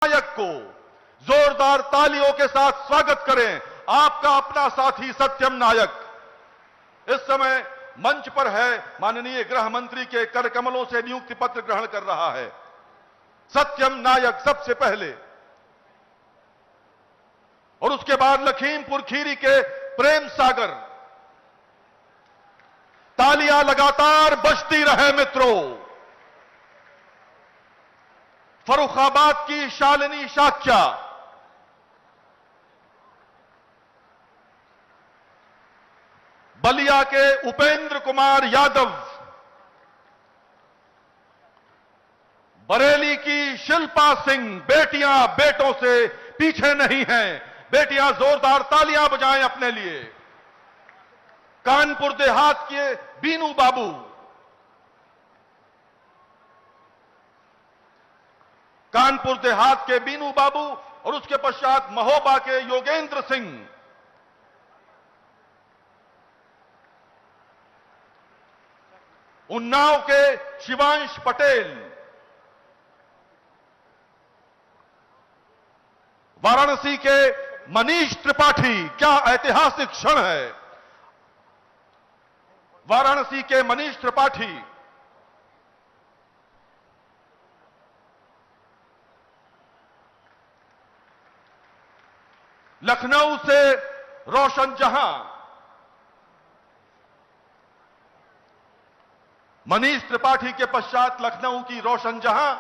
नायक को जोरदार तालियों के साथ स्वागत करें। आपका अपना साथी सत्यम नायक इस समय मंच पर है। माननीय गृह मंत्री के कर कमलों से नियुक्ति पत्र ग्रहण कर रहा है। सत्यम नायक सबसे पहले, और उसके बाद लखीमपुर खीरी के प्रेम सागर। तालियां लगातार बजती रहे मित्रों। फर्रुखाबाद की शालिनी शाक्या, बलिया के उपेंद्र कुमार यादव, बरेली की शिल्पा सिंह। बेटियां बेटों से पीछे नहीं हैं। बेटियां जोरदार तालियां बजाएं अपने लिए। कानपुर देहात के बीनू बाबू, कानपुर देहात के बीनू बाबू, और उसके पश्चात महोबा के योगेंद्र सिंह। उन्नाव के शिवांश पटेल, वाराणसी के मनीष त्रिपाठी। क्या ऐतिहासिक क्षण है। वाराणसी के मनीष त्रिपाठी, लखनऊ से रोशन जहां। मनीष त्रिपाठी के पश्चात लखनऊ की रोशन जहां।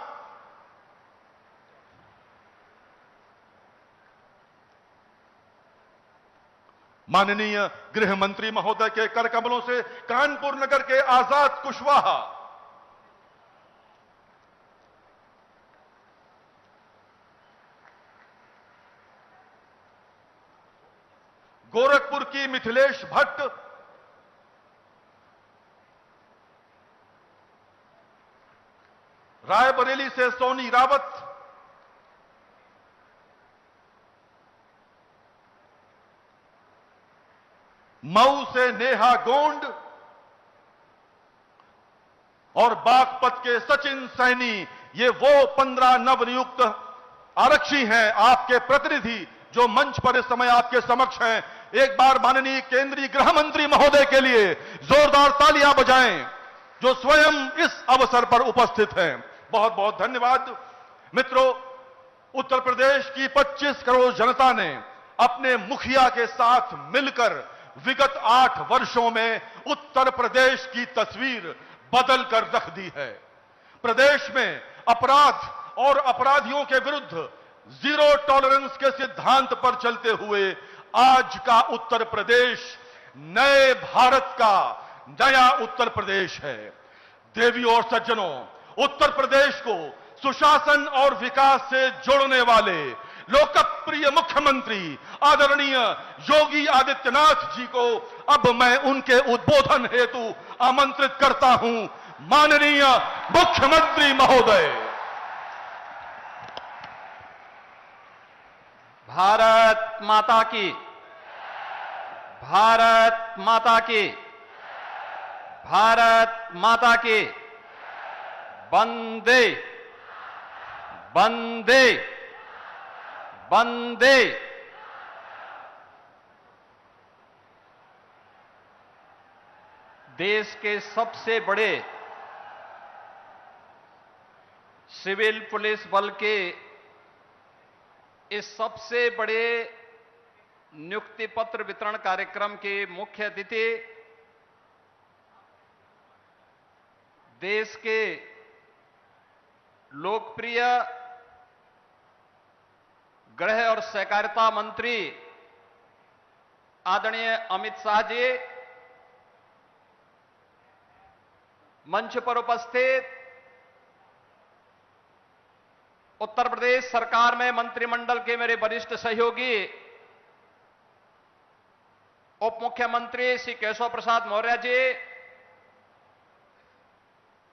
माननीय गृह मंत्री महोदय के कर कमलों से कानपुर नगर के आजाद कुशवाहा। गोरखपुर की मिथिलेश भट्ट, रायबरेली से सोनी रावत, मऊ से नेहा गोंड, और बागपत के सचिन सैनी। ये वो 15 नवनियुक्त आरक्षी हैं, आपके प्रतिनिधि, जो मंच पर इस समय आपके समक्ष हैं। एक बार माननीय केंद्रीय गृह मंत्री महोदय के लिए जोरदार तालियां बजाएं, जो स्वयं इस अवसर पर उपस्थित हैं। बहुत बहुत धन्यवाद मित्रों। उत्तर प्रदेश की 25 करोड़ जनता ने अपने मुखिया के साथ मिलकर विगत 8 वर्षों में उत्तर प्रदेश की तस्वीर बदल कर रख दी है। प्रदेश में अपराध और अपराधियों के विरुद्ध जीरो टॉलरेंस के सिद्धांत पर चलते हुए आज का उत्तर प्रदेश नए भारत का नया उत्तर प्रदेश है। देवियों और सज्जनों, उत्तर प्रदेश को सुशासन और विकास से जोड़ने वाले लोकप्रिय मुख्यमंत्री आदरणीय योगी आदित्यनाथ जी को अब मैं उनके उद्बोधन हेतु आमंत्रित करता हूं। माननीय मुख्यमंत्री महोदय। भारत माता की, भारत माता की, भारत माता की। वंदे वंदे वंदे। देश के सबसे बड़े सिविल पुलिस बल के इस सबसे बड़े नियुक्ति पत्र वितरण कार्यक्रम के मुख्य अतिथि, देश के लोकप्रिय गृह और सहकारिता मंत्री आदरणीय अमित शाह जी, मंच पर उपस्थित उत्तर प्रदेश सरकार में मंत्रिमंडल के मेरे वरिष्ठ सहयोगी उप मुख्यमंत्री श्री केशव प्रसाद मौर्य जी,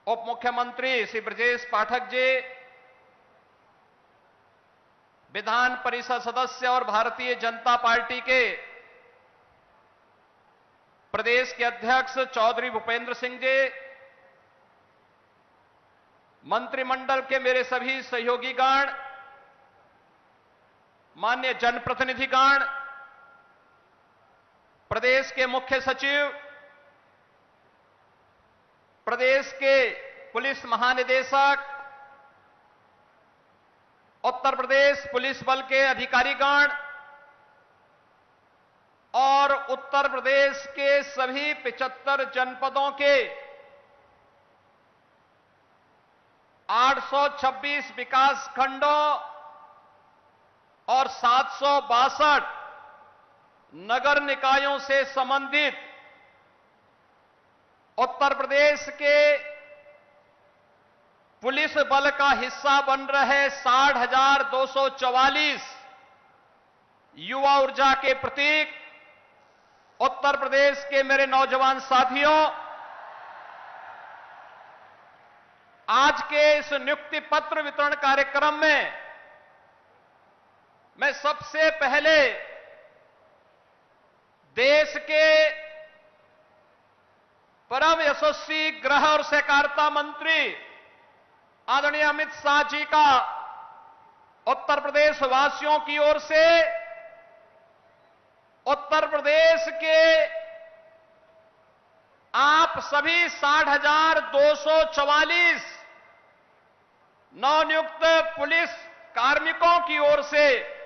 उप मुख्यमंत्री श्री ब्रजेश पाठक जी, विधान परिषद सदस्य और भारतीय जनता पार्टी के प्रदेश के अध्यक्ष चौधरी भूपेंद्र सिंह जी, मंत्रिमंडल के मेरे सभी सहयोगीगण, माननीय जनप्रतिनिधिगण, प्रदेश के मुख्य सचिव, प्रदेश के पुलिस महानिदेशक, उत्तर प्रदेश पुलिस बल के अधिकारीगण और उत्तर प्रदेश के सभी 75 जनपदों के 826 विकास खंडों और 762 नगर निकायों से संबंधित उत्तर प्रदेश के पुलिस बल का हिस्सा बन रहे 60,244 युवा ऊर्जा के प्रतीक उत्तर प्रदेश के मेरे नौजवान साथियों, आज के इस नियुक्ति पत्र वितरण कार्यक्रम में मैं सबसे पहले देश के परम यशस्वी गृह और सहकारिता मंत्री आदरणीय अमित शाह जी का उत्तर प्रदेश वासियों की ओर से उत्तर प्रदेश के आप सभी 60,244 नवनियुक्त पुलिस कार्मिकों की ओर से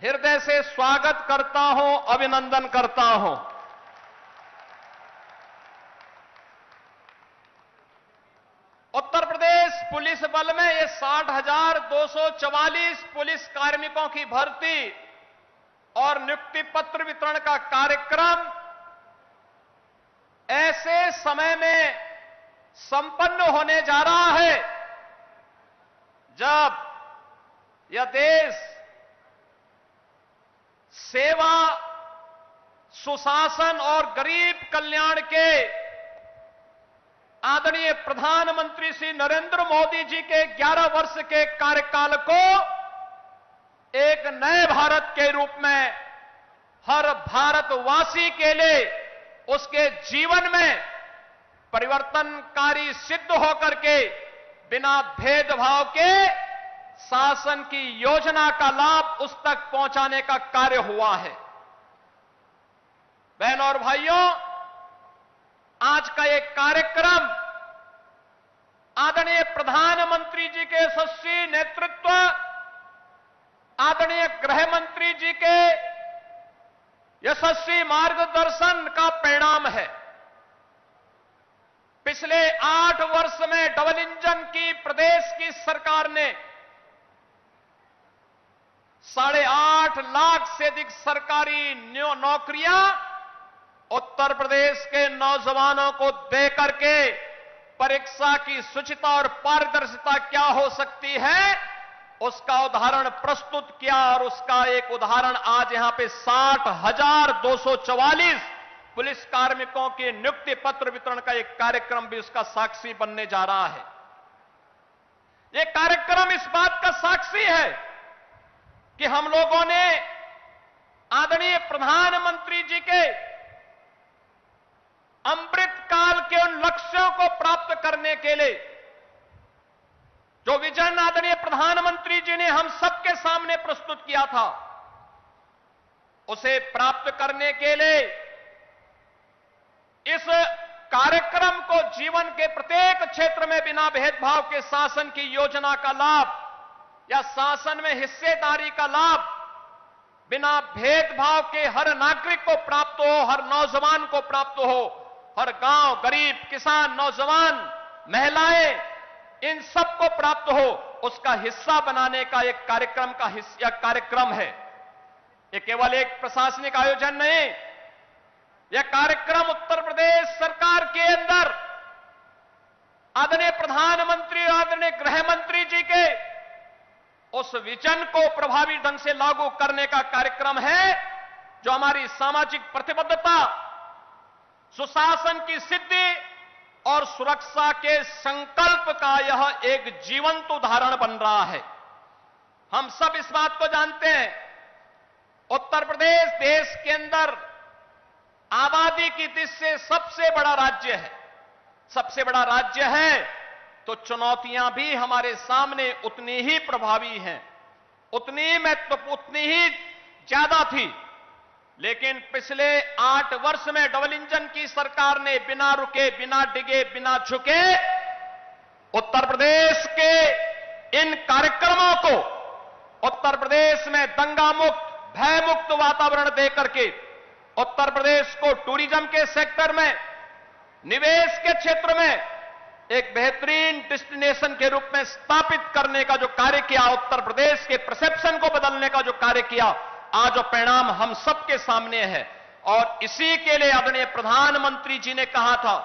हृदय से स्वागत करता हूं, अभिनंदन करता हूं। उत्तर प्रदेश पुलिस बल में ये 60,244 पुलिस कार्मिकों की भर्ती और नियुक्ति पत्र वितरण का कार्यक्रम ऐसे समय में संपन्न होने जा रहा है जब यह देश सेवा, सुशासन और गरीब कल्याण के आदरणीय प्रधानमंत्री श्री नरेंद्र मोदी जी के 11 वर्ष के कार्यकाल को एक नए भारत के रूप में हर भारतवासी के लिए उसके जीवन में परिवर्तनकारी सिद्ध होकर के बिना भेदभाव के शासन की योजना का लाभ उस तक पहुंचाने का कार्य हुआ है। बहनों और भाइयों, आज का एक कार्यक्रम आदरणीय प्रधानमंत्री जी के यशस्वी नेतृत्व, आदरणीय गृह मंत्री जी के यशस्वी मार्गदर्शन का परिणाम है। पिछले 8 वर्ष में डबल इंजन की प्रदेश की सरकार ने 8.5 लाख से अधिक सरकारी नौकरियां उत्तर प्रदेश के नौजवानों को दे करके परीक्षा की शुचिता और पारदर्शिता क्या हो सकती है उसका उदाहरण प्रस्तुत किया। और उसका एक उदाहरण आज यहां पे 60,244 पुलिस कार्मिकों के नियुक्ति पत्र वितरण का एक कार्यक्रम भी उसका साक्षी बनने जा रहा है। यह कार्यक्रम इस बात का साक्षी है कि हम लोगों ने आदरणीय प्रधानमंत्री जी के अमृत काल के उन लक्ष्यों को प्राप्त करने के लिए जो विजन आदरणीय प्रधानमंत्री जी ने हम सबके सामने प्रस्तुत किया था, उसे प्राप्त करने के लिए इस कार्यक्रम को जीवन के प्रत्येक क्षेत्र में बिना भेदभाव के शासन की योजना का लाभ या शासन में हिस्सेदारी का लाभ बिना भेदभाव के हर नागरिक को प्राप्त हो, हर नौजवान को प्राप्त हो, हर गांव, गरीब, किसान, नौजवान, महिलाएं, इन सबको प्राप्त हो, उसका हिस्सा बनाने का एक कार्यक्रम है। यह केवल एक प्रशासनिक आयोजन नहीं, यह कार्यक्रम उत्तर प्रदेश सरकार के अंदर आदरणीय प्रधानमंत्री और आदरणीय गृह मंत्री जी के उस विजन को प्रभावी ढंग से लागू करने का कार्यक्रम है जो हमारी सामाजिक प्रतिबद्धता, सुशासन की सिद्धि और सुरक्षा के संकल्प का यह एक जीवंत उदाहरण बन रहा है। हम सब इस बात को जानते हैं, उत्तर प्रदेश देश के अंदर आबादी की दृष्टि से सबसे बड़ा राज्य है। सबसे बड़ा राज्य है तो चुनौतियां भी हमारे सामने उतनी ही प्रभावी हैं। उतनी ही ज्यादा थी। लेकिन पिछले 8 वर्ष में डबल इंजन की सरकार ने बिना रुके, बिना डिगे, बिना झुके उत्तर प्रदेश के इन कार्यक्रमों को उत्तर प्रदेश में दंगा मुक्त, भय मुक्त वातावरण देकर के उत्तर प्रदेश को टूरिज्म के सेक्टर में, निवेश के क्षेत्र में एक बेहतरीन डेस्टिनेशन के रूप में स्थापित करने का जो कार्य किया, उत्तर प्रदेश के परसेप्शन को बदलने का जो कार्य किया, आज वो परिणाम हम सबके सामने है। और इसी के लिए आदरणीय प्रधानमंत्री जी ने कहा था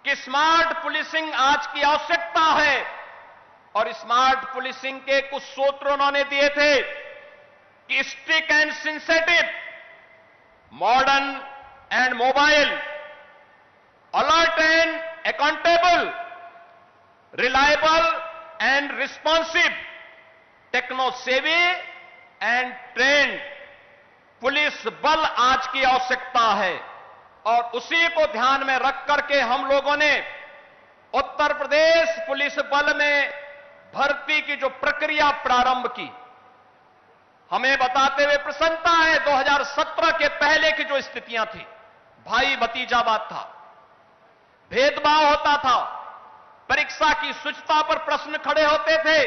कि स्मार्ट पुलिसिंग आज की आवश्यकता है। और स्मार्ट पुलिसिंग के कुछ सूत्र उन्होंने दिए थे कि strict and sensitive, modern and mobile, alert and accountable, reliable and responsive, techno savvy and trained police बल आज की आवश्यकता है। और उसी को ध्यान में रख करके हम लोगों ने उत्तर प्रदेश पुलिस बल में भर्ती की जो प्रक्रिया प्रारंभ की, हमें बताते हुए प्रसन्नता है 2017 के पहले की जो स्थितियां थी, भाई भतीजावाद था, भेदभाव होता था, परीक्षा की शुचिता पर प्रश्न खड़े होते थे,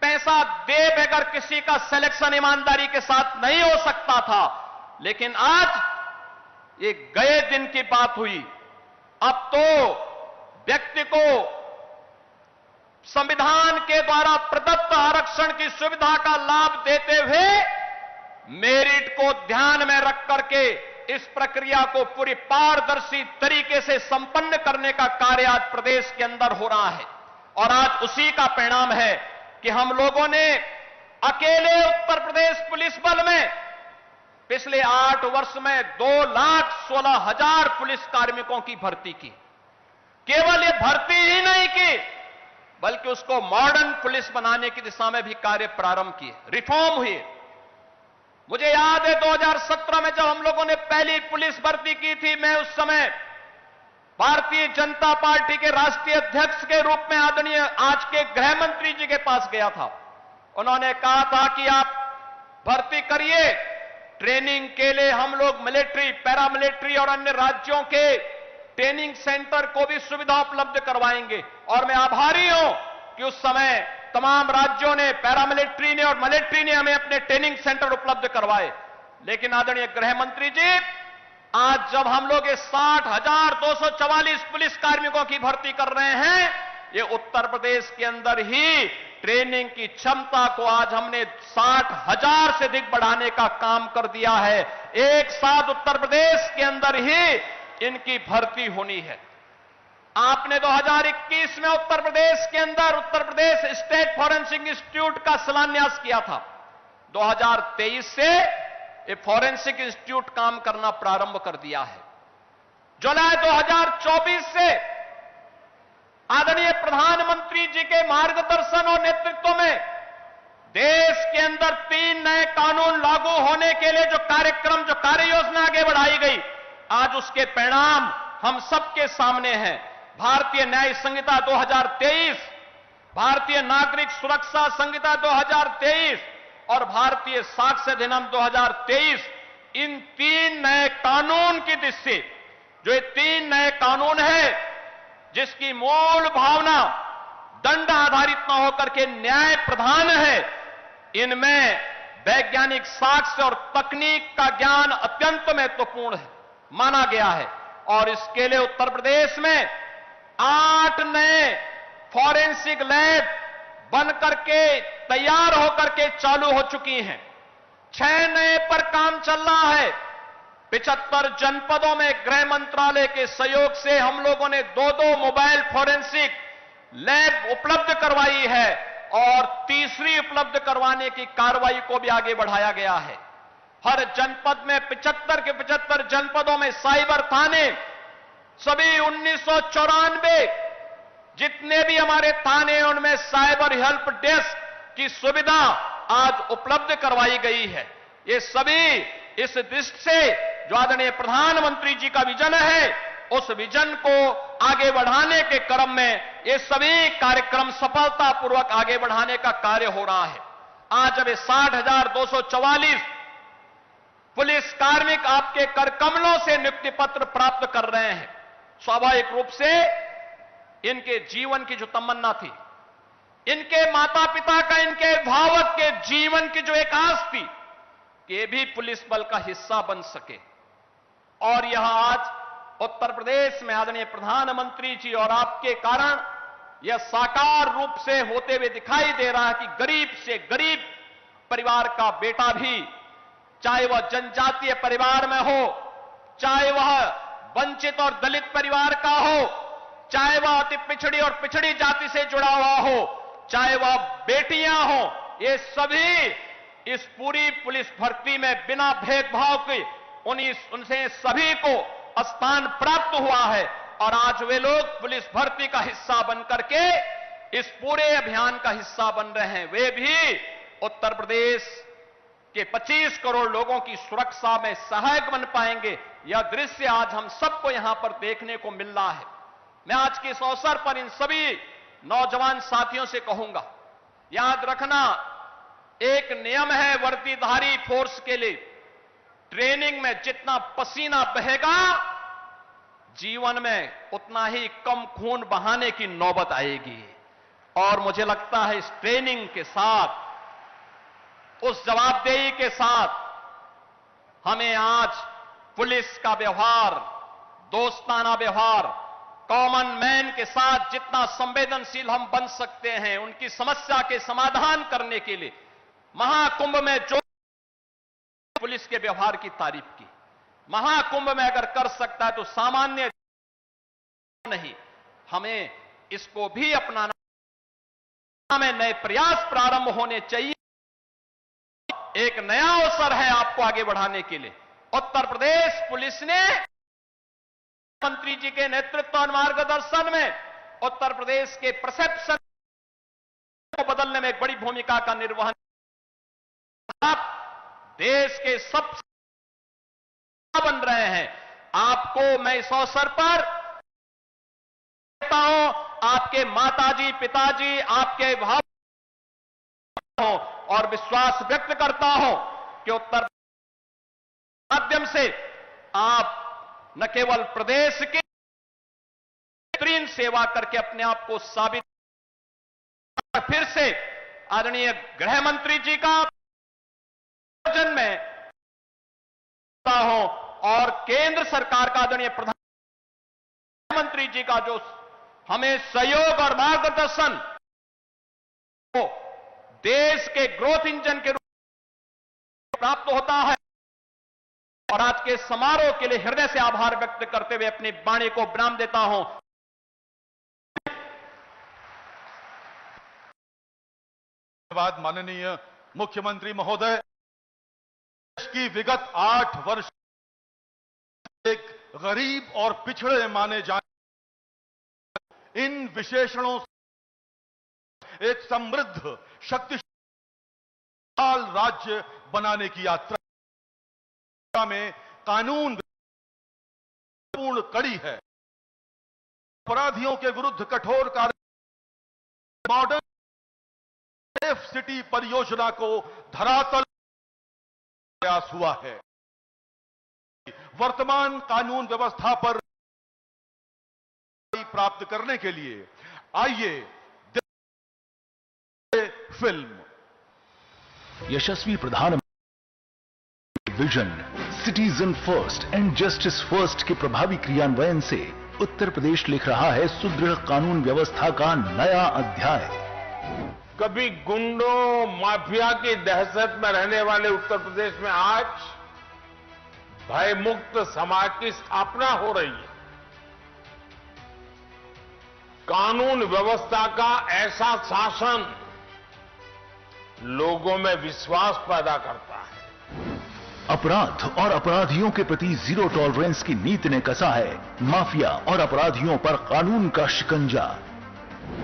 पैसा दे बगैर किसी का सिलेक्शन ईमानदारी के साथ नहीं हो सकता था। लेकिन आज ये गए दिन की बात हुई। अब तो व्यक्ति को संविधान के द्वारा प्रदत्त आरक्षण की सुविधा का लाभ देते हुए मेरिट को ध्यान में रख करके इस प्रक्रिया को पूरी पारदर्शी तरीके से संपन्न करने का कार्य आज प्रदेश के अंदर हो रहा है। और आज उसी का परिणाम है कि हम लोगों ने अकेले उत्तर प्रदेश पुलिस बल में पिछले 8 वर्ष में 2,16,000 पुलिस कार्मिकों की भर्ती की। केवल ये भर्ती ही नहीं की, बल्कि उसको मॉडर्न पुलिस बनाने की दिशा में भी कार्य प्रारंभ किए, रिफॉर्म हुए। मुझे याद है 2017 में जब हम लोगों ने पहली पुलिस भर्ती की थी, मैं उस समय भारतीय जनता पार्टी के राष्ट्रीय अध्यक्ष के रूप में आदरणीय आज के गृह मंत्री जी के पास गया था। उन्होंने कहा था कि आप भर्ती करिए, ट्रेनिंग के लिए हम लोग मिलिट्री, पैरामिलिट्री और अन्य राज्यों के ट्रेनिंग सेंटर को भी सुविधा उपलब्ध करवाएंगे। और मैं आभारी हूं कि उस समय तमाम राज्यों ने, पैरामिलिट्री ने और मिलिट्री ने हमें अपने ट्रेनिंग सेंटर उपलब्ध करवाए। लेकिन आदरणीय गृह मंत्री जी, आज जब हम लोग ये 60,244 पुलिस कार्मिकों की भर्ती कर रहे हैं, ये उत्तर प्रदेश के अंदर ही ट्रेनिंग की क्षमता को आज हमने 60,000 से अधिक बढ़ाने का काम कर दिया है। एक साथ उत्तर प्रदेश के अंदर ही इनकी भर्ती होनी है। आपने 2021 में उत्तर प्रदेश के अंदर उत्तर प्रदेश स्टेट फॉरेंसिक इंस्टीट्यूट का शिलान्यास किया था। 2023 से ये फॉरेंसिक इंस्टीट्यूट काम करना प्रारंभ कर दिया है। जुलाई 2024 से आदरणीय प्रधानमंत्री जी के मार्गदर्शन और नेतृत्व में देश के अंदर 3 नए कानून लागू होने के लिए जो कार्यक्रम, जो कार्य योजना आगे बढ़ाई गई, आज उसके परिणाम हम सबके सामने हैं। भारतीय न्याय संहिता 2023, भारतीय नागरिक सुरक्षा संहिता 2023 और भारतीय साक्ष्य अधिनियम 2023, इन 3 नए कानून की दृष्टि से, जो ये 3 नए कानून है जिसकी मूल भावना दंड आधारित न होकर के न्याय प्रधान है, इनमें वैज्ञानिक साक्ष्य और तकनीक का ज्ञान अत्यंत महत्वपूर्ण है माना गया है। और इसके लिए उत्तर प्रदेश में 8 नए फॉरेंसिक लैब बनकर के तैयार होकर के चालू हो चुकी हैं। 6 नए पर काम चल रहा है। 75 जनपदों में गृह मंत्रालय के सहयोग से हम लोगों ने 2-2 मोबाइल फॉरेंसिक लैब उपलब्ध करवाई है और तीसरी उपलब्ध करवाने की कार्रवाई को भी आगे बढ़ाया गया है। हर जनपद में 75 के 75 जनपदों में साइबर थाने, सभी 1994 जितने भी हमारे थाने हैं उनमें साइबर हेल्प डेस्क की सुविधा आज उपलब्ध करवाई गई है। ये सभी इस दृष्टि से जो आदरणीय प्रधानमंत्री जी का विजन है, उस विजन को आगे बढ़ाने के क्रम में ये सभी कार्यक्रम सफलतापूर्वक आगे बढ़ाने का कार्य हो रहा है। आज अब 60,244 पुलिस कार्मिक आपके कर कमलों से नियुक्ति पत्र प्राप्त कर रहे हैं। स्वाभाविक रूप से इनके जीवन की जो तमन्ना थी, इनके माता पिता का, इनके भावक के जीवन की जो एक आस थी कि ये भी पुलिस बल का हिस्सा बन सके, और यह आज उत्तर प्रदेश में आदरणीय प्रधानमंत्री जी और आपके कारण यह साकार रूप से होते हुए दिखाई दे रहा है कि गरीब से गरीब परिवार का बेटा भी, चाहे वह जनजातीय परिवार में हो, चाहे वह वंचित और दलित परिवार का हो, चाहे वह अति पिछड़ी और पिछड़ी जाति से जुड़ा हुआ हो, चाहे वह बेटियां हो, ये सभी इस पूरी पुलिस भर्ती में बिना भेदभाव के उनसे सभी को स्थान प्राप्त हुआ है। और आज वे लोग पुलिस भर्ती का हिस्सा बनकर के इस पूरे अभियान का हिस्सा बन रहे हैं। वे भी उत्तर प्रदेश के 25 करोड़ लोगों की सुरक्षा में सहायक बन पाएंगे। यह दृश्य आज हम सबको यहां पर देखने को मिल रहा है। मैं आज के इस अवसर पर इन सभी नौजवान साथियों से कहूंगा, याद रखना, एक नियम है वर्दीधारी फोर्स के लिए, ट्रेनिंग में जितना पसीना बहेगा जीवन में उतना ही कम खून बहाने की नौबत आएगी। और मुझे लगता है इस ट्रेनिंग के साथ, उस जवाबदेही के साथ हमें आज पुलिस का व्यवहार, दोस्ताना व्यवहार, कॉमन मैन के साथ जितना संवेदनशील हम बन सकते हैं, उनकी समस्या के समाधान करने के लिए महाकुंभ में जो पुलिस के व्यवहार की तारीफ की, महाकुंभ में अगर कर सकता है तो सामान्य नहीं, हमें इसको भी अपनाना, में नए प्रयास प्रारंभ होने चाहिए। एक नया अवसर है आपको आगे बढ़ाने के लिए। उत्तर प्रदेश पुलिस ने मंत्री जी के नेतृत्व और मार्गदर्शन में उत्तर प्रदेश के परसेप्शन को बदलने में एक बड़ी भूमिका का निर्वहन। आप देश के सबसे बन रहे हैं। आपको मैं इस अवसर पर कहता हूं, आपके माताजी, पिताजी, आपके भाव और विश्वास व्यक्त करता हूं कि उत्तर माध्यम से आप न केवल प्रदेश की बेहतरीन सेवा करके अपने आप को साबित, फिर से आदरणीय गृह मंत्री जी का जन में हूं और केंद्र सरकार का आदरणीय प्रधानमंत्री जी का जो हमें सहयोग और मार्गदर्शन को देश के ग्रोथ इंजन के रूप में प्राप्त होता है। और आज के समारोह के लिए हृदय से आभार व्यक्त करते हुए अपनी वाणी को विराम देता हूं। धन्यवाद माननीय मुख्यमंत्री महोदय। देश की विगत 8 वर्ष एक गरीब और पिछड़े माने जाने इन विशेषणों से एक समृद्ध शक्तिशाली राज्य बनाने की यात्रा में कानून पूर्ण कड़ी है। अपराधियों के विरुद्ध कठोर कार्य मॉडर्न सेफ सिटी परियोजना को धरातल प्रयास हुआ है। वर्तमान कानून व्यवस्था पर प्राप्त करने के लिए आइए फिल्म। यशस्वी प्रधानमंत्री vision citizen first and justice first के प्रभावी क्रियान्वयन से उत्तर प्रदेश लिख रहा है सुदृढ़ कानून व्यवस्था का नया अध्याय। कभी गुंडों, माफिया की दहशत में रहने वाले उत्तर प्रदेश में आज भयमुक्त समाज की स्थापना हो रही है। कानून व्यवस्था का ऐसा शासन लोगों में विश्वास पैदा करता है। अपराध और अपराधियों के प्रति जीरो टॉलरेंस की नीति ने कसा है माफिया और अपराधियों पर कानून का शिकंजा।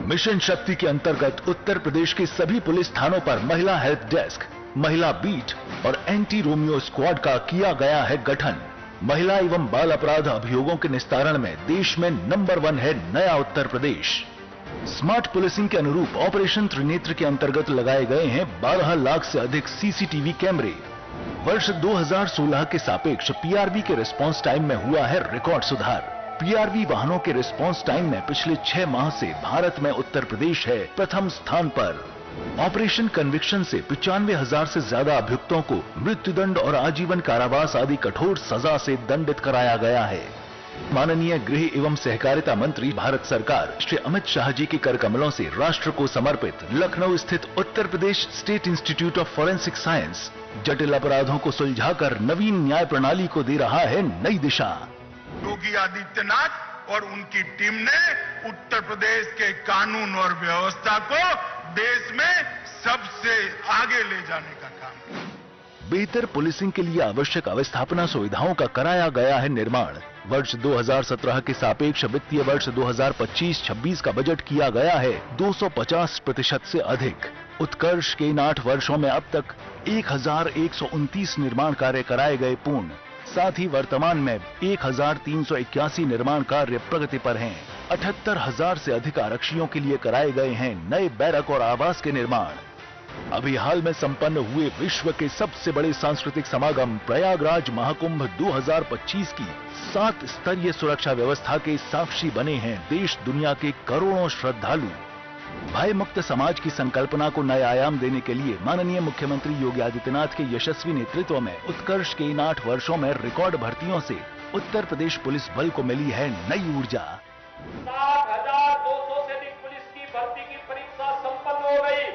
मिशन शक्ति के अंतर्गत उत्तर प्रदेश के सभी पुलिस थानों पर महिला हेल्प डेस्क, महिला बीट और एंटी रोमियो स्क्वाड का किया गया है गठन। महिला एवं बाल अपराध अभियोगों के निस्तारण में देश में नंबर 1 है नया उत्तर प्रदेश। स्मार्ट पुलिसिंग के अनुरूप ऑपरेशन त्रिनेत्र के अंतर्गत लगाए गए हैं 12 लाख से अधिक सीसीटीवी कैमरे। वर्ष 2016 के सापेक्ष पीआरवी के रिस्पांस टाइम में हुआ है रिकॉर्ड सुधार। पीआरवी वाहनों के रिस्पांस टाइम में पिछले 6 माह से भारत में उत्तर प्रदेश है प्रथम स्थान पर। ऑपरेशन कन्विक्शन से 95,000 से ज्यादा अभियुक्तों को मृत्युदंड और आजीवन कारावास आदि कठोर सजा से दंडित कराया गया है। माननीय गृह एवं सहकारिता मंत्री भारत सरकार श्री अमित शाह जी के कर कमलों से राष्ट्र को समर्पित लखनऊ स्थित Uttar Pradesh state institute of forensic science जटिल अपराधों को सुलझाकर नवीन न्याय प्रणाली को दे रहा है नई दिशा। योगी आदित्यनाथ और उनकी टीम ने उत्तर प्रदेश के कानून और व्यवस्था को देश में सबसे आगे ले जाने का काम किया। बेहतर पुलिसिंग के लिए आवश्यक अवस्थापना सुविधाओं का कराया गया है निर्माण। वर्ष 2017 के सापेक्ष वित्तीय वर्ष 2025-26 का बजट किया गया है 250% से अधिक। उत्कर्ष के इन 8 वर्षों में अब तक 1129 निर्माण कार्य कराए गए पूर्ण। साथ ही वर्तमान में 1381 निर्माण कार्य प्रगति पर हैं। 78,000 से अधिक आरक्षियों के लिए कराए गए हैं नए बैरक और आवास के निर्माण। अभी हाल में संपन्न हुए विश्व के सबसे बड़े सांस्कृतिक समागम प्रयागराज महाकुंभ 2025 की 7 स्तरीय सुरक्षा व्यवस्था के साक्षी बने हैं देश दुनिया के करोड़ों श्रद्धालु। भय मुक्त समाज की संकल्पना को नए आयाम देने के लिए माननीय मुख्यमंत्री योगी आदित्यनाथ के यशस्वी नेतृत्व में उत्कर्ष के इन 8 वर्षों में रिकॉर्ड भर्तियों से उत्तर प्रदेश पुलिस बल को मिली है नई ऊर्जा। 60,200 से अधिक पुलिस की भर्ती की परीक्षा संपन्न हो गई।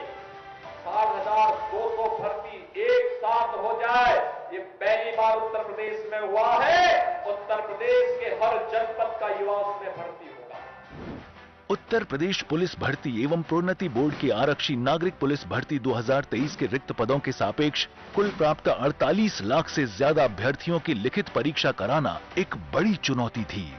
60,200 भर्ती एक साथ हो जाए, ये पहली बार उत्तर प्रदेश में हुआ है। उत्तर प्रदेश के हर जनपद का युवा उसमें भर्ती होगा। उत्तर प्रदेश पुलिस भर्ती एवं प्रोन्नति बोर्ड के आरक्षी नागरिक पुलिस भर्ती 2023 के रिक्त पदों के सापेक्ष कुल प्राप्त 48 लाख से ज्यादा अभ्यर्थियों की लिखित परीक्षा कराना एक बड़ी चुनौती थी।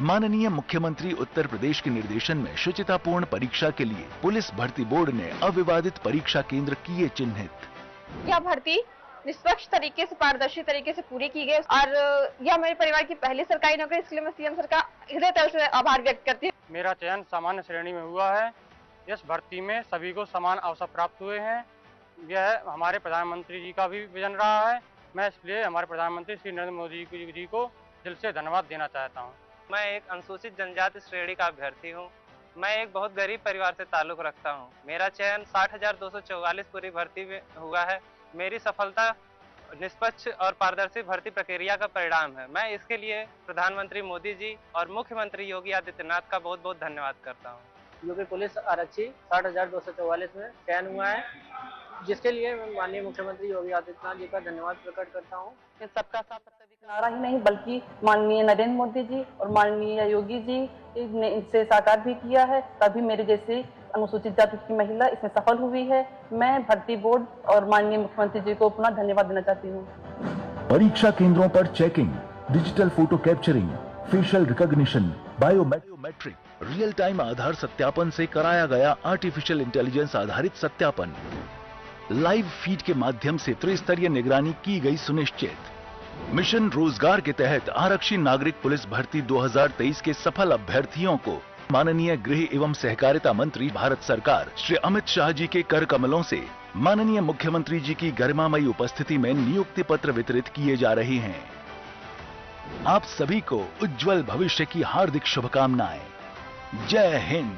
माननीय मुख्यमंत्री उत्तर प्रदेश के निर्देशन में शुचितापूर्ण परीक्षा के लिए पुलिस भर्ती बोर्ड ने अविवादित परीक्षा केंद्र किए चिन्हित। यह भर्ती निष्पक्ष तरीके से, पारदर्शी तरीके से पूरी की गई और यह मेरे परिवार की पहली सरकारी नौकरी, इसलिए मैं सीएम सर का हृदय तल से आभार व्यक्त करती हूँ। मेरा चयन सामान्य श्रेणी में हुआ है। इस भर्ती में सभी को समान अवसर प्राप्त हुए हैं। यह हमारे प्रधानमंत्री जी का भी विजन रहा है। मैं इसलिए हमारे प्रधानमंत्री श्री नरेंद्र मोदी जी को दिल से धन्यवाद देना चाहता हूँ। मैं एक अनुसूचित जनजाति श्रेणी का अभ्यर्थी हूँ। मैं एक बहुत गरीब परिवार से ताल्लुक रखता हूँ। मेरा चयन 60,244 पूरी भर्ती में हुआ है। मेरी सफलता निष्पक्ष और पारदर्शी भर्ती प्रक्रिया का परिणाम है। मैं इसके लिए प्रधानमंत्री मोदी जी और मुख्यमंत्री योगी आदित्यनाथ का बहुत बहुत धन्यवाद करता हूँ। जो कि पुलिस आरक्षी 60,244 में चयन हुआ है, जिसके लिए मैं माननीय मुख्यमंत्री योगी आदित्यनाथ जी का धन्यवाद प्रकट करता हूँ। सबका साथ सबका विकास नारा ही नहीं बल्कि माननीय नरेंद्र मोदी जी और माननीय योगी जी ने इसे साकार भी किया है, तभी मेरे जैसे अनुसूचित जाति की महिला इसमें सफल हुई है। मैं भर्ती बोर्ड और माननीय मुख्यमंत्री जी को पुनः धन्यवाद देना चाहती हूँ। परीक्षा केंद्रों पर checking, digital photo capturing, facial recognition, biometric, real time Aadhaar सत्यापन से कराया गया आर्टिफिशियल इंटेलिजेंस आधारित सत्यापन। लाइव फीड के माध्यम से त्रिस्तरीय निगरानी की गई सुनिश्चित। मिशन रोजगार के तहत आरक्षी नागरिक पुलिस भर्ती 2023 के सफल अभ्यर्थियों को माननीय गृह एवं सहकारिता मंत्री भारत सरकार श्री अमित शाह जी के कर कमलों से माननीय मुख्यमंत्री जी की गरिमामयी उपस्थिति में नियुक्ति पत्र वितरित किए जा रहे हैं। आप सभी को उज्जवल भविष्य की हार्दिक शुभकामनाएं। जय हिंद।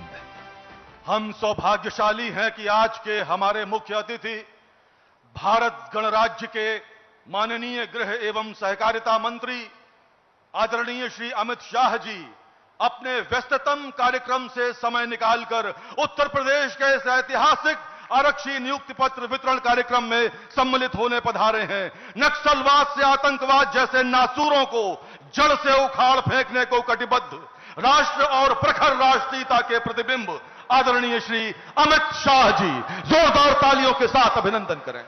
हम सौभाग्यशाली हैं कि आज के हमारे मुख्य अतिथि भारत गणराज्य के माननीय गृह एवं सहकारिता मंत्री आदरणीय श्री अमित शाह जी अपने व्यस्ततम कार्यक्रम से समय निकालकर उत्तर प्रदेश के इस ऐतिहासिक आरक्षी नियुक्ति पत्र वितरण कार्यक्रम में सम्मिलित होने पधारे हैं। नक्सलवाद से आतंकवाद जैसे नासूरों को जड़ से उखाड़ फेंकने को कटिबद्ध राष्ट्र और प्रखर राष्ट्रीयता के प्रतिबिंब आदरणीय श्री अमित शाह जी, जोरदार तालियों के साथ अभिनंदन करें।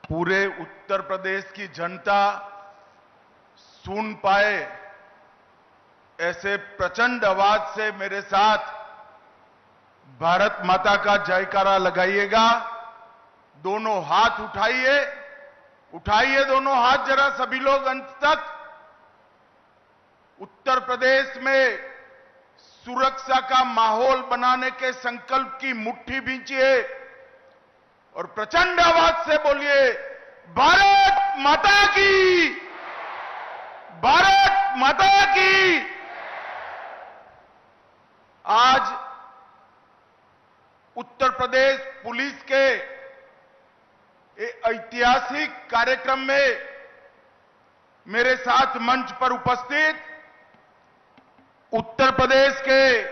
पूरे उत्तर प्रदेश की जनता सुन पाए ऐसे प्रचंड आवाज से मेरे साथ भारत माता का जयकारा लगाइएगा। दोनों हाथ उठाइए उठाइए दोनों हाथ जरा सभी लोग अंत तक। उत्तर प्रदेश में सुरक्षा का माहौल बनाने के संकल्प की मुट्ठी भींचिए और प्रचंड आवाज से बोलिए, भारत माता की, भारत माता की। आज उत्तर प्रदेश पुलिस के ऐतिहासिक कार्यक्रम में मेरे साथ मंच पर उपस्थित उत्तर प्रदेश के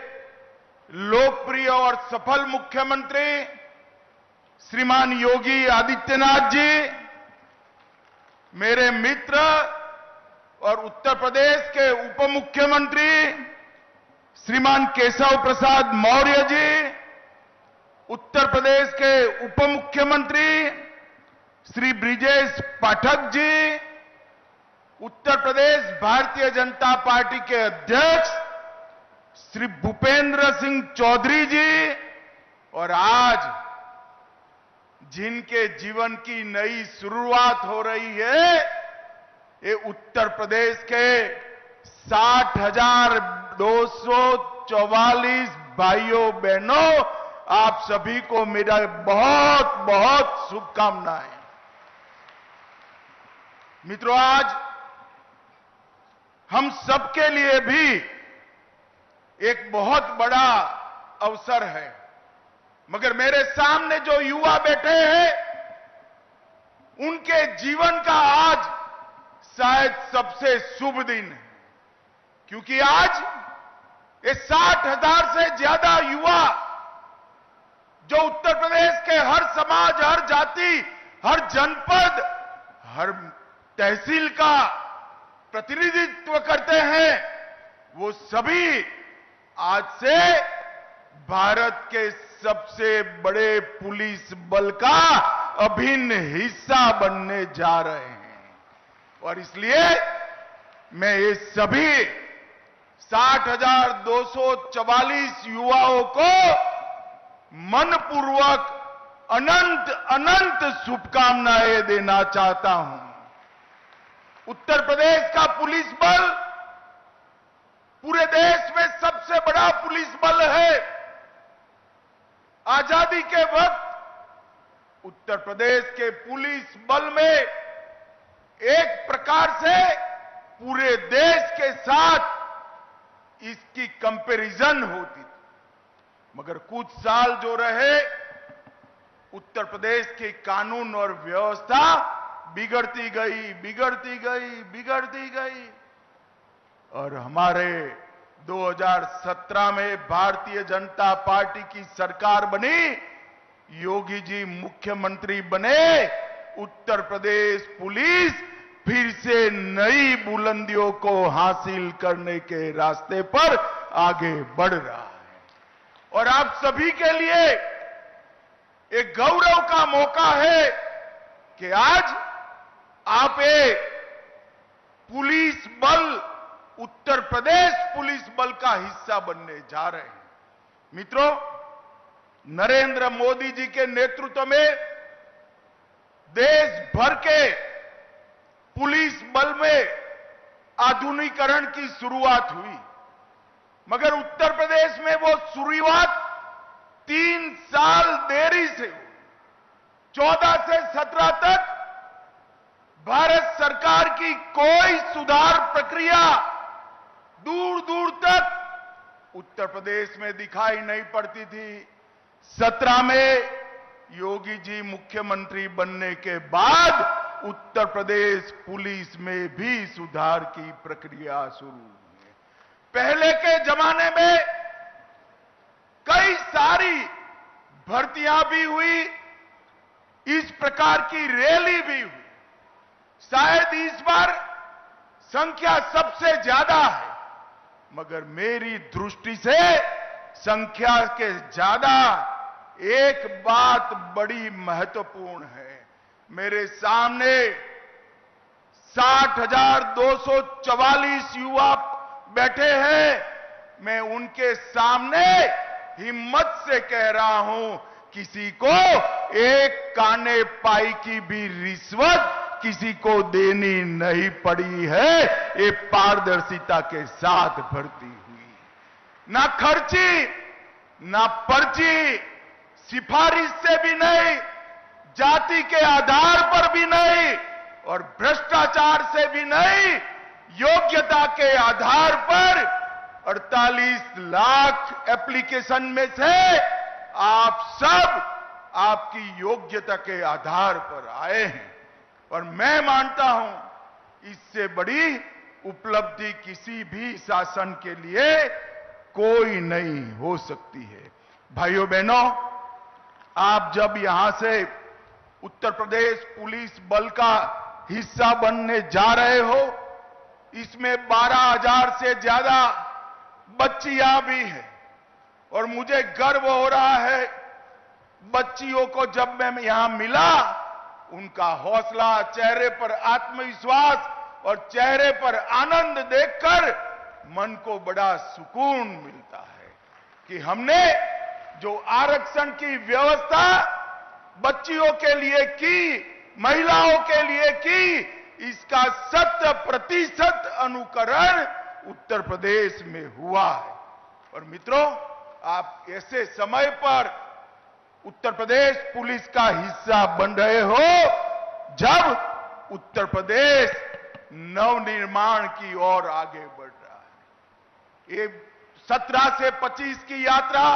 लोकप्रिय और सफल मुख्यमंत्री श्रीमान योगी आदित्यनाथ जी, मेरे मित्र और उत्तर प्रदेश के उप मुख्यमंत्री श्रीमान केशव प्रसाद मौर्य जी, उत्तर प्रदेश के उप मुख्यमंत्री श्री ब्रिजेश पाठक जी, उत्तर प्रदेश भारतीय जनता पार्टी के अध्यक्ष श्री भूपेंद्र सिंह चौधरी जी, और आज जिनके जीवन की नई शुरुआत हो रही है, ये उत्तर प्रदेश के 60,244 भाइयों बहनों, आप सभी को मेरा बहुत बहुत शुभकामनाएं। मित्रों, आज हम सबके लिए भी एक बहुत बड़ा अवसर है, मगर मेरे सामने जो युवा बैठे हैं, उनके जीवन का आज शायद सबसे शुभ दिन है, क्योंकि आज ये 60,000 से ज्यादा युवा जो उत्तर प्रदेश के हर समाज, हर जाति, हर जनपद, हर तहसील का प्रतिनिधित्व करते हैं, वो सभी आज से भारत के सबसे बड़े पुलिस बल का अभिन्न हिस्सा बनने जा रहे हैं। और इसलिए मैं ये सभी 60,244 युवाओं को मनपूर्वक अनंत अनंत शुभकामनाएं देना चाहता हूं। उत्तर प्रदेश का पुलिस बल पूरे देश में सबसे बड़ा पुलिस बल है। आजादी के वक्त उत्तर प्रदेश के पुलिस बल में एक प्रकार से पूरे देश के साथ इसकी कंपैरिजन होती थी, मगर कुछ साल जो रहे, उत्तर प्रदेश की कानून और व्यवस्था बिगड़ती गई, बिगड़ती गई, बिगड़ती गई, और हमारे 2017 में भारतीय जनता पार्टी की सरकार बनी, योगी जी मुख्यमंत्री बने, उत्तर प्रदेश पुलिस फिर से नई बुलंदियों को हासिल करने के रास्ते पर आगे बढ़ रहा है। और आप सभी के लिए एक गौरव का मौका है कि आज आप एक पुलिस बल, उत्तर प्रदेश पुलिस बल का हिस्सा बनने जा रहे हैं। मित्रों, नरेंद्र मोदी जी के नेतृत्व में देश भर के पुलिस बल में आधुनिकीकरण की शुरुआत हुई, मगर उत्तर प्रदेश में वो शुरुआत 3 साल देरी से हुई। 14 से 17 तक भारत सरकार की कोई सुधार प्रक्रिया दूर दूर तक उत्तर प्रदेश में दिखाई नहीं पड़ती थी। 17 में योगी जी मुख्यमंत्री बनने के बाद उत्तर प्रदेश पुलिस में भी सुधार की प्रक्रिया शुरू हुई। पहले के जमाने में कई सारी भर्तियां भी हुई, इस प्रकार की रैली भी हुई। शायद इस बार संख्या सबसे ज्यादा है, मगर मेरी दृष्टि से संख्या के ज्यादा एक बात बड़ी महत्वपूर्ण है। मेरे सामने 60,244 युवा बैठे हैं। मैं उनके सामने हिम्मत से कह रहा हूं, किसी को एक काने पाई की भी रिश्वत किसी को देनी नहीं पड़ी है। ये पारदर्शिता के साथ भर्ती हुई, ना खर्ची, ना पर्ची, सिफारिश से भी नहीं, जाति के आधार पर भी नहीं और भ्रष्टाचार से भी नहीं, योग्यता के आधार पर 48 लाख एप्लीकेशन में से आप सब आपकी योग्यता के आधार पर आए हैं और मैं मानता हूं इससे बड़ी उपलब्धि किसी भी शासन के लिए कोई नहीं हो सकती है। भाइयों बहनों, आप जब यहां से उत्तर प्रदेश पुलिस बल का हिस्सा बनने जा रहे हो, इसमें 12,000 से ज्यादा बच्चियां भी हैं और मुझे गर्व हो रहा है बच्चियों को जब मैं यहां मिला, उनका हौसला, चेहरे पर आत्मविश्वास और चेहरे पर आनंद देखकर मन को बड़ा सुकून मिलता है कि हमने जो आरक्षण की व्यवस्था बच्चियों के लिए की, महिलाओं के लिए की, इसका 100% अनुकरण उत्तर प्रदेश में हुआ है। और मित्रों, आप ऐसे समय पर उत्तर प्रदेश पुलिस का हिस्सा बन रहे हो जब उत्तर प्रदेश नवनिर्माण की ओर आगे बढ़ रहा है। ये 17 से 25 की यात्रा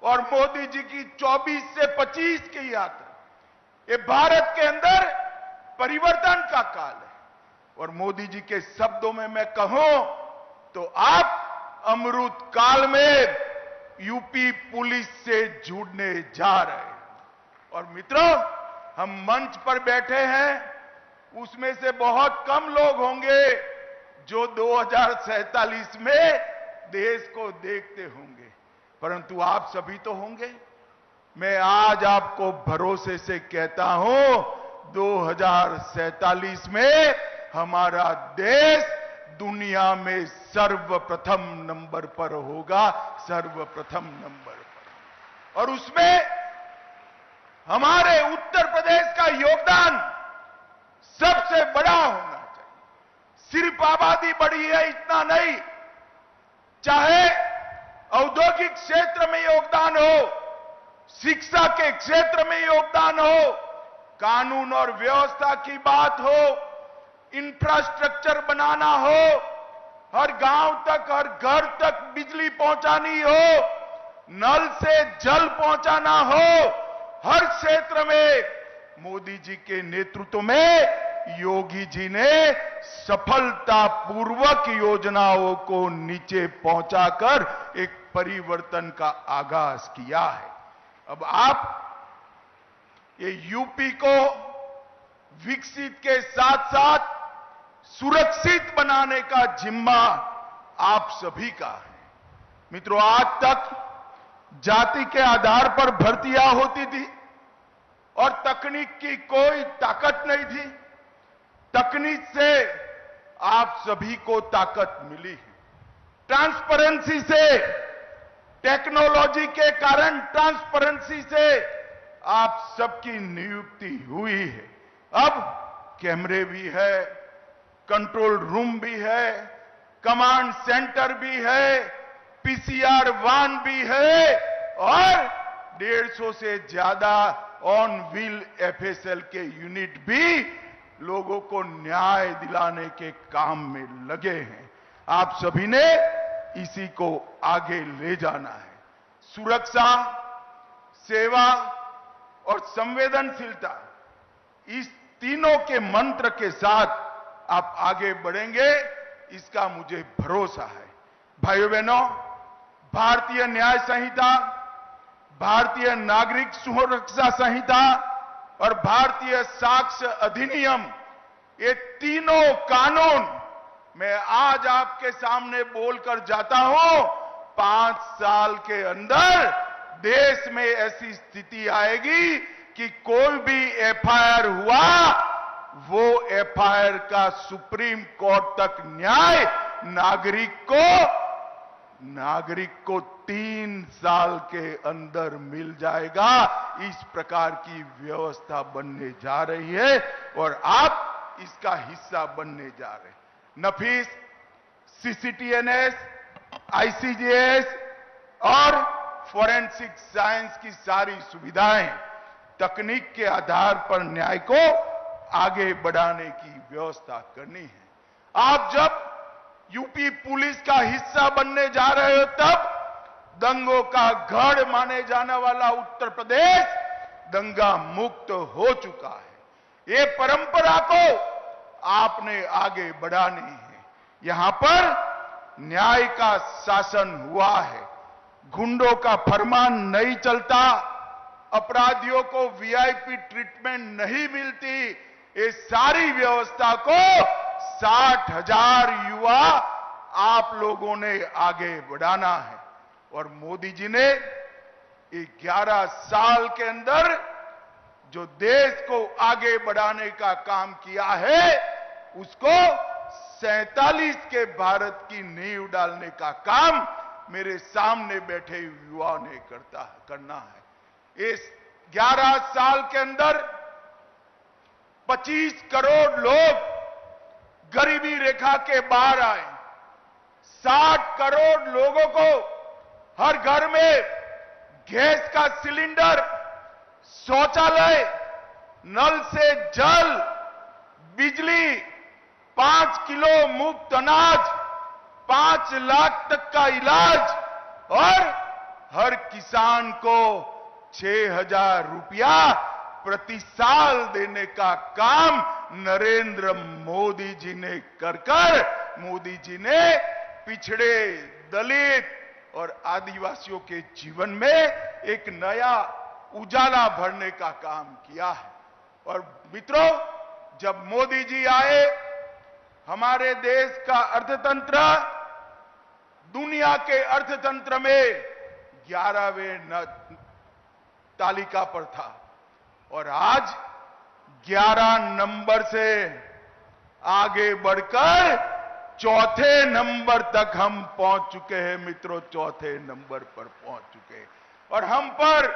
और मोदी जी की 24 से 25 की यात्रा, ये भारत के अंदर परिवर्तन का काल है। और मोदी जी के शब्दों में मैं कहूं तो आप अमृत काल में यूपी पुलिस से जुड़ने जा रहे हैं। और मित्रों, हम मंच पर बैठे हैं, उसमें से बहुत कम लोग होंगे जो 2047 में देश को देखते होंगे, परंतु आप सभी तो होंगे। मैं आज आपको भरोसे से कहता हूं 2047 में हमारा देश दुनिया में सर्वप्रथम नंबर पर होगा, सर्वप्रथम नंबर पर। और उसमें हमारे उत्तर प्रदेश का योगदान सबसे बड़ा होना चाहिए। सिर्फ आबादी बढ़ी है इतना नहीं, चाहे औद्योगिक क्षेत्र में योगदान हो, शिक्षा के क्षेत्र में योगदान हो, कानून और व्यवस्था की बात हो, इंफ्रास्ट्रक्चर बनाना हो, हर गांव तक, हर घर तक बिजली पहुंचानी हो, नल से जल पहुंचाना हो, हर क्षेत्र में मोदी जी के नेतृत्व में योगी जी ने सफलतापूर्वक योजनाओं को नीचे पहुंचाकर एक परिवर्तन का आगाज किया है। अब आप ये यूपी को विकसित के साथ साथ सुरक्षित बनाने का जिम्मा आप सभी का है। मित्रों, आज तक जाति के आधार पर भर्तियां होती थी और तकनीक की कोई ताकत नहीं थी। तकनीक से आप सभी को ताकत मिली है। ट्रांसपेरेंसी से, टेक्नोलॉजी के कारण ट्रांसपेरेंसी से आप सबकी नियुक्ति हुई है। अब कैमरे भी है, कंट्रोल रूम भी है, कमांड सेंटर भी है, पीसीआर वाहन भी है और 150 से ज्यादा ऑन व्हील एफएसएल के यूनिट भी लोगों को न्याय दिलाने के काम में लगे हैं। आप सभी ने इसी को आगे ले जाना है। सुरक्षा, सेवा और संवेदनशीलता, इस तीनों के मंत्र के साथ आप आगे बढ़ेंगे, इसका मुझे भरोसा है। भाइयों बहनों, भारतीय न्याय संहिता, भारतीय नागरिक सुरक्षा संहिता और भारतीय साक्ष्य अधिनियम, ये तीनों कानून मैं आज आपके सामने बोलकर जाता हूं, 5 साल के अंदर देश में ऐसी स्थिति आएगी कि कोई भी एफआईआर हुआ, वो एफआईआर का सुप्रीम कोर्ट तक न्याय नागरिक को नागरिक को 3 साल के अंदर मिल जाएगा। इस प्रकार की व्यवस्था बनने जा रही है और आप इसका हिस्सा बनने जा रहे हैं। नफीस सीसीटीएनएस, आईसीजीएस और फोरेंसिक साइंस की सारी सुविधाएं तकनीक के आधार पर न्याय को आगे बढ़ाने की व्यवस्था करनी है। आप जब यूपी पुलिस का हिस्सा बनने जा रहे हो तब दंगों का गढ़ माने जाने वाला उत्तर प्रदेश दंगा मुक्त हो चुका है। ये परंपरा को आपने आगे बढ़ानी है। यहां पर न्याय का शासन हुआ है, गुंडों का फरमान नहीं चलता, अपराधियों को वीआईपी ट्रीटमेंट नहीं मिलती। ये सारी व्यवस्था को 60,000 युवा आप लोगों ने आगे बढ़ाना है और मोदी जी ने 11 साल के अंदर जो देश को आगे बढ़ाने का काम किया है उसको 47 के भारत की नींव डालने का काम मेरे सामने बैठे युवाओं ने करना है। इस 11 साल के अंदर 25 करोड़ लोग गरीबी रेखा के बाहर आए। 60 करोड़ लोगों को हर घर में गैस का सिलेंडर, शौचालय, नल से जल, बिजली, 5 किलो मुफ्त अनाज, 5 लाख तक का इलाज और हर किसान को 6,000 रुपया प्रति साल देने का काम नरेंद्र मोदी जी ने कर मोदी जी ने पिछड़े, दलित और आदिवासियों के जीवन में एक नया उजाला भरने का काम किया है। और मित्रों, जब मोदी जी आए हमारे देश का अर्थतंत्र दुनिया के अर्थतंत्र में 11वें तालिका पर था और आज 11 नंबर से आगे बढ़कर 4थे नंबर तक हम पहुंच चुके हैं। मित्रों, 4थे नंबर पर पहुंच चुके हैं और हम पर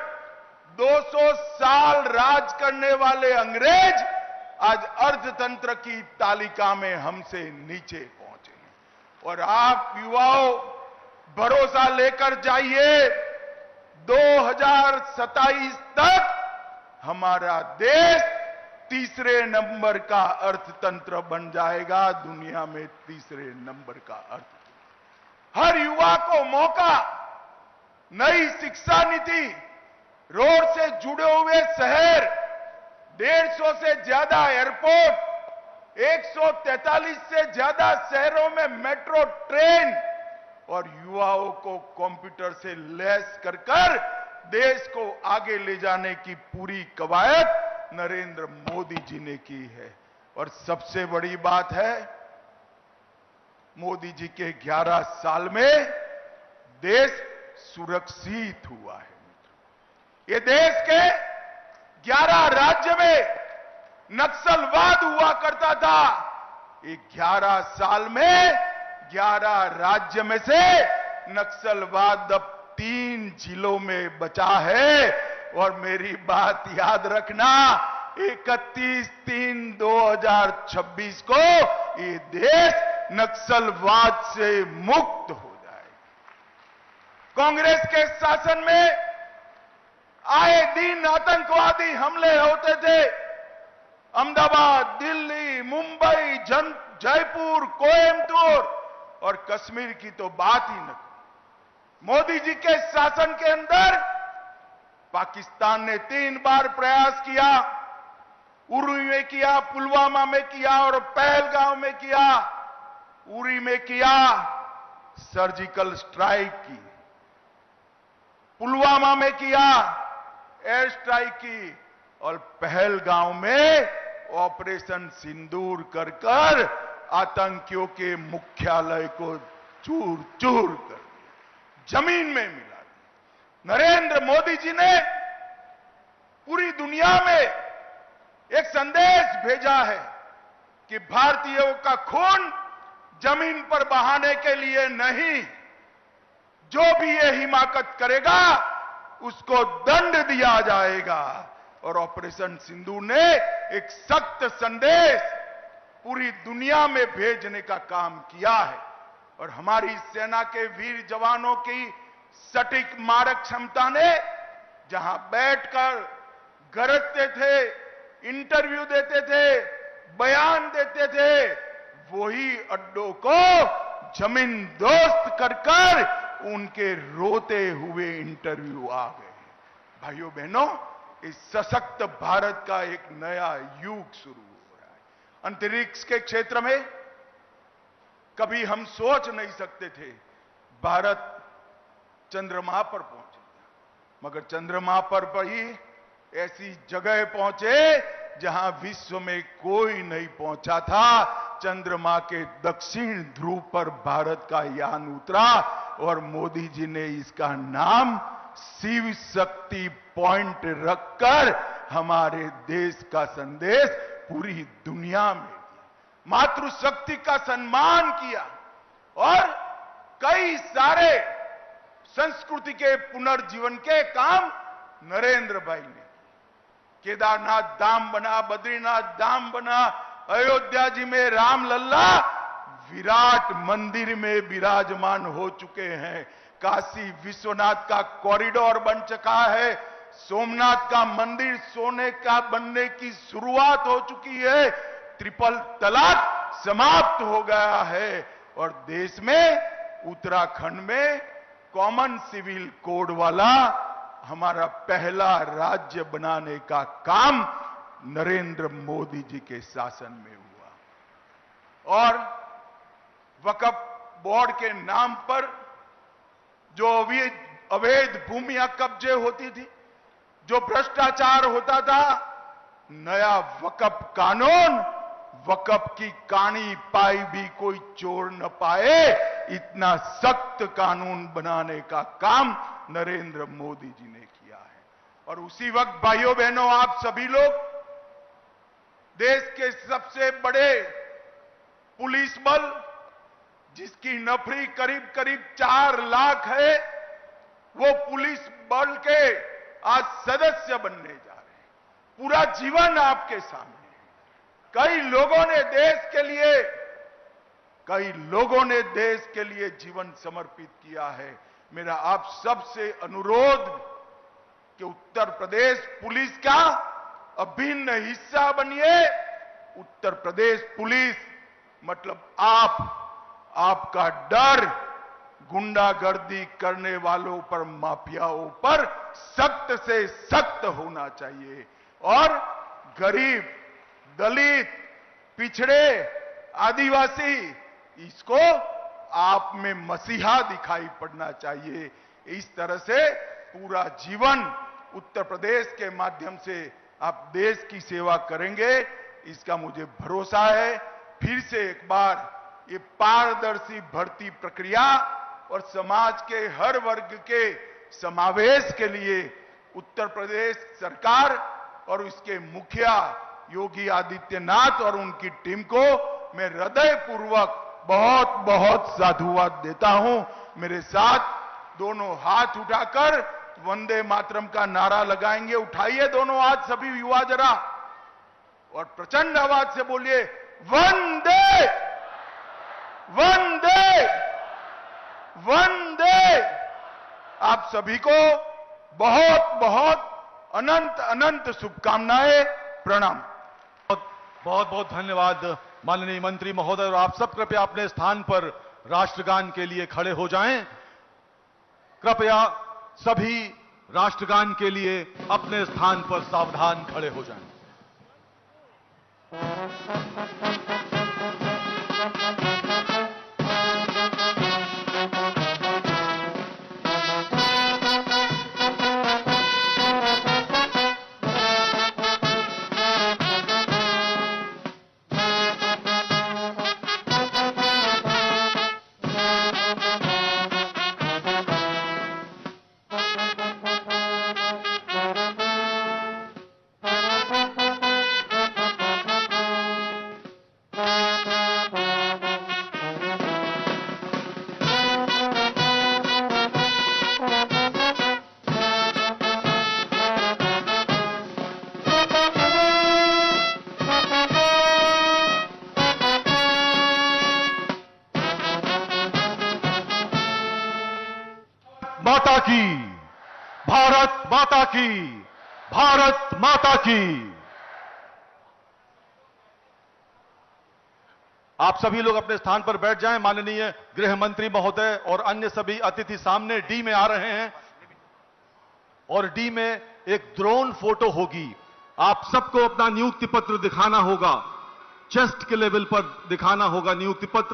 200 साल राज करने वाले अंग्रेज आज अर्थतंत्र की तालिका में हमसे नीचे पहुंचे हैं। और आप युवाओं भरोसा लेकर जाइए, 2027 तक हमारा देश 3रे नंबर का अर्थतंत्र बन जाएगा, दुनिया में 3रे नंबर का अर्थतंत्र। हर युवा को मौका, नई शिक्षा नीति, रोड से जुड़े हुए शहर, 150 से ज्यादा एयरपोर्ट, 143 से ज्यादा शहरों में मेट्रो ट्रेन और युवाओं को कंप्यूटर से लैस कर देश को आगे ले जाने की पूरी कवायद नरेंद्र मोदी जी ने की है। और सबसे बड़ी बात है, मोदी जी के 11 साल में देश सुरक्षित हुआ है। ये देश के 11 राज्य में नक्सलवाद हुआ करता था, ये 11 साल में 11 राज्य में से नक्सलवाद अब 3 जिलों में बचा है। और मेरी बात याद रखना, 31/3/2026 को ये देश नक्सलवाद से मुक्त हो जाएगा। कांग्रेस के शासन में आए दिन आतंकवादी हमले होते थे। अहमदाबाद, दिल्ली, मुंबई, जयपुर, कोयम्बटूर और कश्मीर की तो बात ही न। मोदी जी के शासन के अंदर पाकिस्तान ने 3 बार प्रयास किया, उरी में किया, पुलवामा में किया और पहलगांव में किया। उरी में किया, सर्जिकल स्ट्राइक की, पुलवामा में किया, एयर स्ट्राइक की और पहलगांव में ऑपरेशन सिंदूर कर आतंकियों के मुख्यालय को चूर चूर कर जमीन में मिला। नरेंद्र मोदी जी ने पूरी दुनिया में एक संदेश भेजा है कि भारतीयों का खून जमीन पर बहाने के लिए नहीं, जो भी ये हिमाकत करेगा उसको दंड दिया जाएगा। और ऑपरेशन सिंदूर ने एक सख्त संदेश पूरी दुनिया में भेजने का काम किया है। और हमारी सेना के वीर जवानों की सटीक मारक क्षमता ने जहां बैठकर गरजते थे, इंटरव्यू देते थे, बयान देते थे, वही अड्डों को जमीन दोस्त कर उनके रोते हुए इंटरव्यू आ गए। भाइयों बहनों, इस सशक्त भारत का एक नया युग शुरू हो रहा है। अंतरिक्ष के क्षेत्र में कभी हम सोच नहीं सकते थे भारत चंद्रमा पर पहुंचेगा, मगर चंद्रमा पर ही ऐसी जगह पहुंचे जहां विश्व में कोई नहीं पहुंचा था। चंद्रमा के दक्षिण ध्रुव पर भारत का यान उतरा और मोदी जी ने इसका नाम शिव शक्ति पॉइंट रखकर हमारे देश का संदेश पूरी दुनिया में दिया, मातृशक्ति का सम्मान किया और कई सारे संस्कृति के पुनर्जीवन के काम नरेंद्र भाई ने। केदारनाथ धाम बना, बद्रीनाथ धाम बना, अयोध्या जी में रामलल्ला विराट मंदिर में विराजमान हो चुके हैं, काशी विश्वनाथ का कॉरिडोर बन चुका है, सोमनाथ का मंदिर सोने का बनने की शुरुआत हो चुकी है, ट्रिपल तलाक समाप्त हो गया है और देश में उत्तराखंड में कॉमन सिविल कोड वाला हमारा पहला राज्य बनाने का काम नरेंद्र मोदी जी के शासन में हुआ। और वक्फ बोर्ड के नाम पर जो अवैध भूमियां कब्जे होती थी, जो भ्रष्टाचार होता था, नया वक्फ कानून, वक्फ की कानी पाई भी कोई चोर न पाए, इतना सख्त कानून बनाने का काम नरेंद्र मोदी जी ने किया है। और उसी वक्त भाइयों बहनों, आप सभी लोग देश के सबसे बड़े पुलिस बल जिसकी नफरी करीब करीब 4 लाख है, वो पुलिस बल के आज सदस्य बनने जा रहे हैं। पूरा जीवन आपके सामने है। कई लोगों ने देश के लिए जीवन समर्पित किया है। मेरा आप सबसे अनुरोध कि उत्तर प्रदेश पुलिस का अभिन्न हिस्सा बनिए। उत्तर प्रदेश पुलिस मतलब आपका डर गुंडागर्दी करने वालों पर, माफियाओं पर सख्त से सख्त होना चाहिए और गरीब, दलित, पिछड़े, आदिवासी, इसको आप में मसीहा दिखाई पड़ना चाहिए। इस तरह से पूरा जीवन उत्तर प्रदेश के माध्यम से आप देश की सेवा करेंगे, इसका मुझे भरोसा है। फिर से एक बार ये पारदर्शी भर्ती प्रक्रिया और समाज के हर वर्ग के समावेश के लिए उत्तर प्रदेश सरकार और उसके मुखिया योगी आदित्यनाथ और उनकी टीम को मैं हृदयपूर्वक बहुत बहुत साधुवाद देता हूं। मेरे साथ दोनों हाथ उठाकर वंदे मातरम का नारा लगाएंगे। उठाइए दोनों हाथ सभी युवा जरा और प्रचंड आवाज से बोलिए, वंदे वंदे वंदे। आप सभी को बहुत बहुत अनंत अनंत शुभकामनाएं, प्रणाम। बहुत बहुत धन्यवाद माननीय मंत्री महोदय। और आप सब कृपया अपने स्थान पर राष्ट्रगान के लिए खड़े हो जाएं। कृपया सभी राष्ट्रगान के लिए अपने स्थान पर सावधान खड़े हो जाएं। की, भारत माता की, भारत माता की। आप सभी लोग अपने स्थान पर बैठ जाएं। माननीय गृह मंत्री महोदय और अन्य सभी अतिथि सामने डी में आ रहे हैं और डी में एक ड्रोन फोटो होगी। आप सबको अपना नियुक्ति पत्र दिखाना होगा, चेस्ट के लेवल पर दिखाना होगा नियुक्ति पत्र।